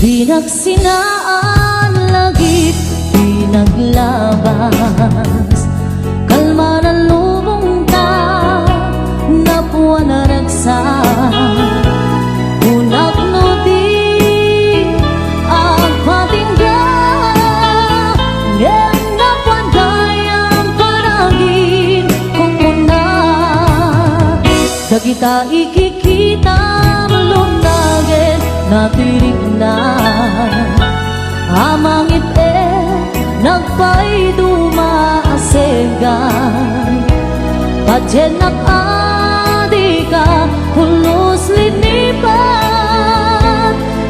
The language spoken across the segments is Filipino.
Pinagsinaan lagip, pinaglabas, kalma na lubong ta, napwa na ragsa. Unak no di ang patingga, ngayon na panday ang panagin kung muna. Dagita ikikita malunagin natirik na amang ite nagpay dumaasegan padyenak adika pulos linipat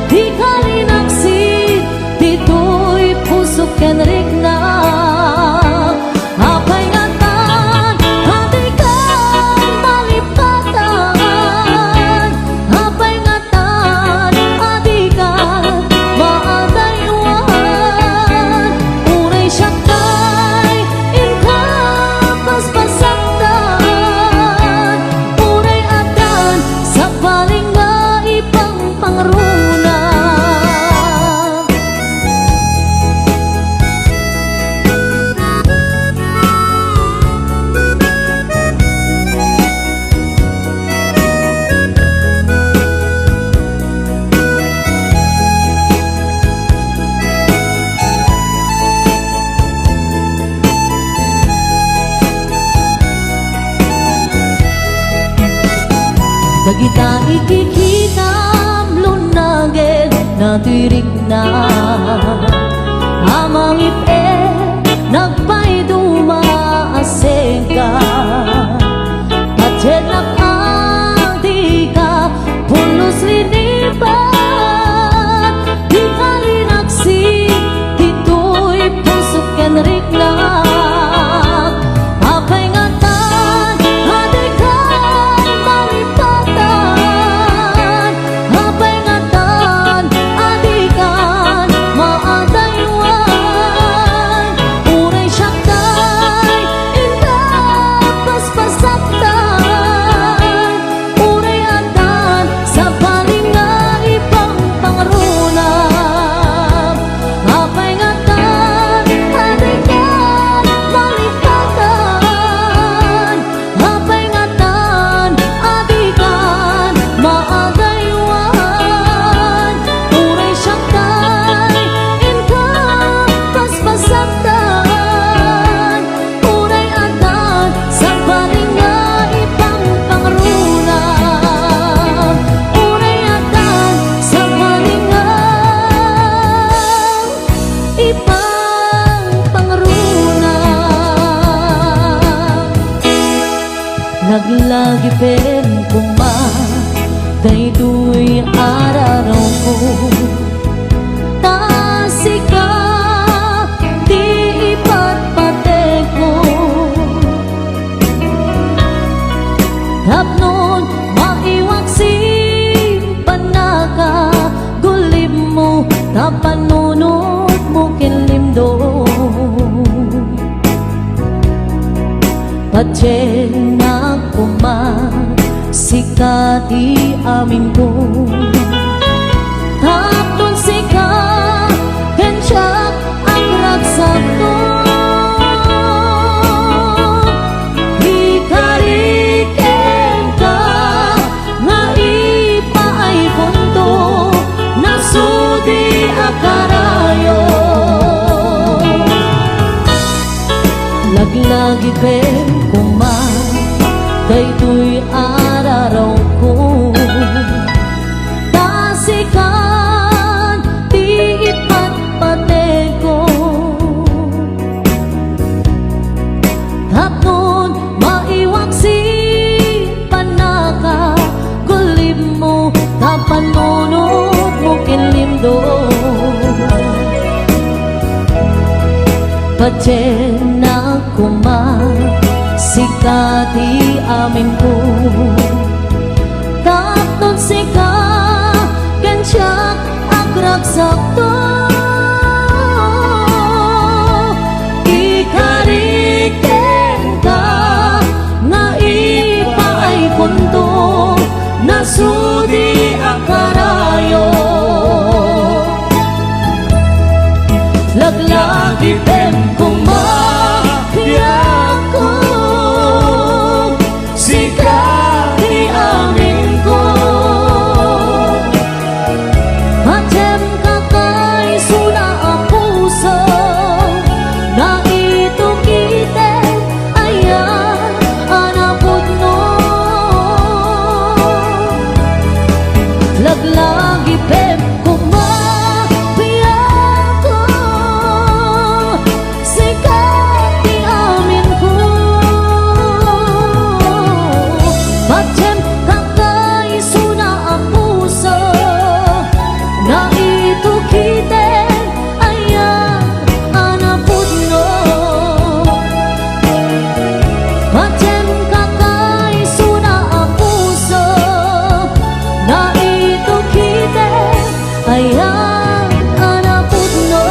di kalinaksit dito'y pusok kenrik na apay ngatan hatikan malipatan apay ngatan adikan maadaywan unay syaktay inka paspasaktan unay adan sa paling nga ipang pangruna. Dagita ikikitam lunagin natirik na amang ipe nagpay dumaasega padyenak adika pulos linipat di kalinaksik dito'y pusok kenrik na apay ngatan adikan malipatan apay ngatan adikan maadaywan unay syaktay inka paspasaktan unay adan sa paling nga ipang pangruna apay ngatan adikan malipatan apay ngatan adikan maadaywan unay syaktay inka paspasaktan unay adan sa paling nga ipang pangruna unay adan sa paling nga ipang pangruna. Naglagi pen kuma daytoy araraw ko tasika di ipatpatek mo tapnon maiwaksi panaka gulim mo tapanunod mo kinlimdo padyenak kuman sikati amin ko tapnon sika kensyak ang ragsak ko di kariken ka nga ipaay punto nasudi akarayo laglagi pen kuman daytoy araraw ko tasikan di ipatpatek ko tapnon maiwaksi panaka gulim mo tapanunod mo kinlimdo padyenak kuman sikati amin ko tapnon sika kensyak agragsak to ikariken ka nga ipaay punto nasudi akarayo Laglagi pep kumapiyak ko sikat di amin ko Macem kakaisuna ang puso na ito kiten ayan anapod no Macem kakaisuna ang puso na ito kiten ayan anapod no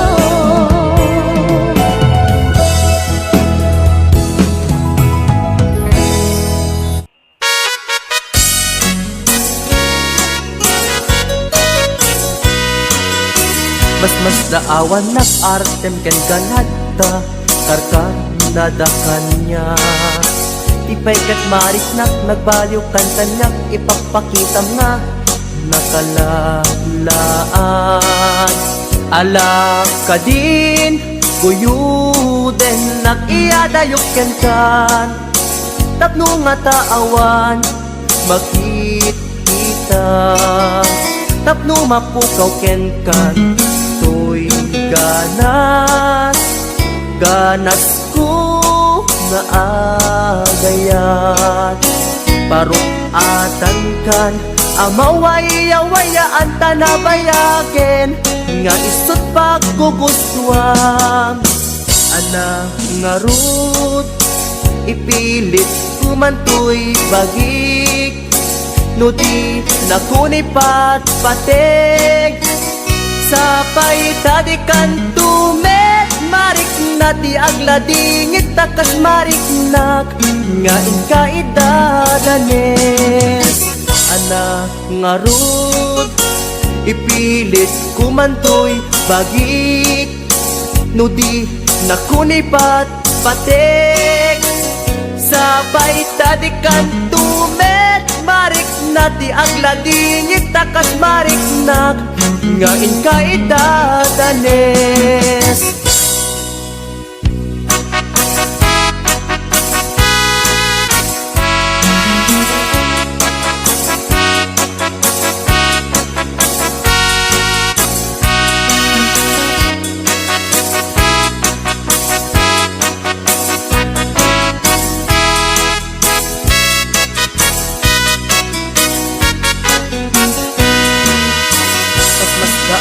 Mas daawan nag-artem ken ganadta karkar nadakan niya Tipay kat marik nagbaliw kan kanyak ipagpakitam nga nakalalaan Alak ka din guyuden nag-iadayok ken kan Tapno nga taawan makikita Tapno mapukaw ken kan To'y ganas ko nga agayat Parukatan kan amawaya-wayaan tanabayagen Nga isot pagkugustuhan Anak nga rut ipilit kumantoy bagik No di nakunipat patek Sapay tadi kan tumet marik na di agladingit takas marik nak Ngain ka idadanes Anak nga rud ipilit kumantoy bagik No di nakunipat patek Sapay tadi kan tumet marik na di agladingit takas marik nak Ngain ka idadanes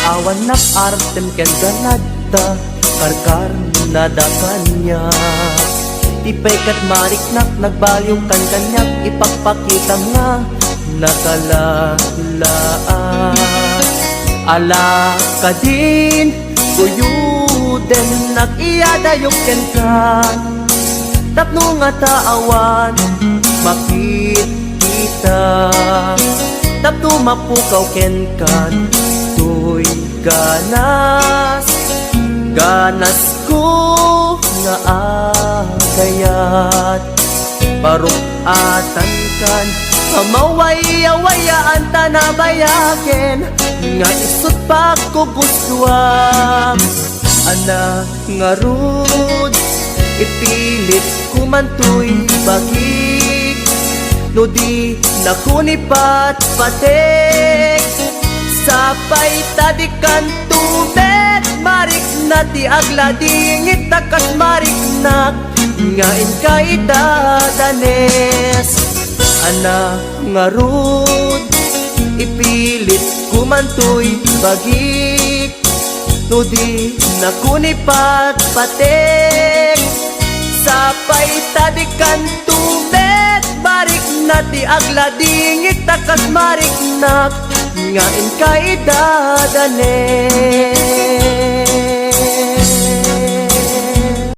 Awan nag-artem ken ganadta karkar nadakan niya Tipay kat marik nagbaliw kan kanyak ipagpakita nga nakalalaan Ala ka din guyuden nag-iadayok ken kan Tapno nga taawan makikita Tapno mapukaw ken kan To'y ganas ko nga agayat Parukatan kan amawaya-wayaan tanabayaken Nga isot pagkugustuhan Anak nga rud ipilit kumantoy bagik No di nakunipat patek Sapay tadi kan tumet marik na ti agladingit takas marik nak Ngain ka idadanes Anak nga rud ipilit kumantoy bagik No di nakunipat patek Sapay tadi kan tumet marik na ti agladingit takas marik nak Ngain ka idadanes